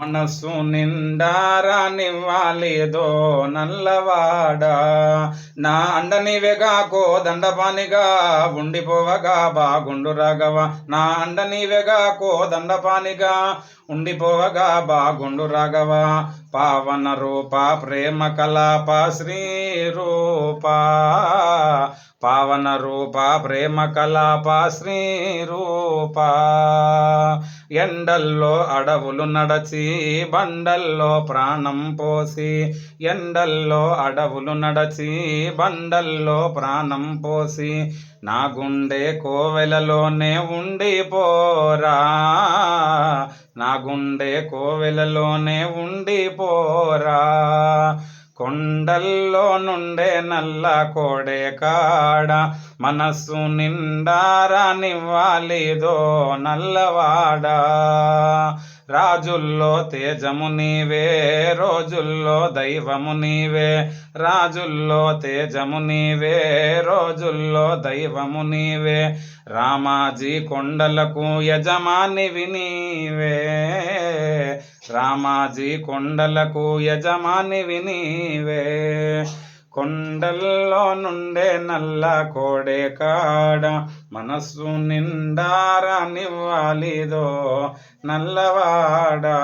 మనస్సు నిండారానివ్వాలేదో నల్లవాడా, నా అండనివెగా కోదండపానిగా ఉండిపోవగా బాగుండు రాఘవ, నా అండనివెగా కోదండపానిగా ఉండిపోవగా బాగుండు రాఘవ. పావన రూప ప్రేమ కలాప శ్రీ రూప, పావన రూప ప్రేమ కలాప శ్రీ రూప. ఎండల్లో అడవులు నడచి బండల్లో ప్రాణం పోసి, ఎండల్లో అడవులు నడచి బండల్లో ప్రాణం పోసి, నా గుండె కోవెలలోనే ఉండిపోరా, నా గుండె కోవెలలోనే ఉండిపోరా. కొండల్లో నుండే నల్ల కోడే కాడ మనస్సు నిండారానివ్వాలిదో నల్లవాడా. రాజుల్లో తేజము నీవే, రోజుల్లో దైవము నీవే, రాజుల్లో తేజము నీవే, రోజుల్లో దైవము నీవే. రామాజీ కొండలకు యజమానివి నీవే, రామాజీ కొండలకు యజమానివి నీవే. కొండల్లో నుండే నల్ల కోడే కాడ మనస్సు నిండారానివ్వాలిదో నల్లవాడా.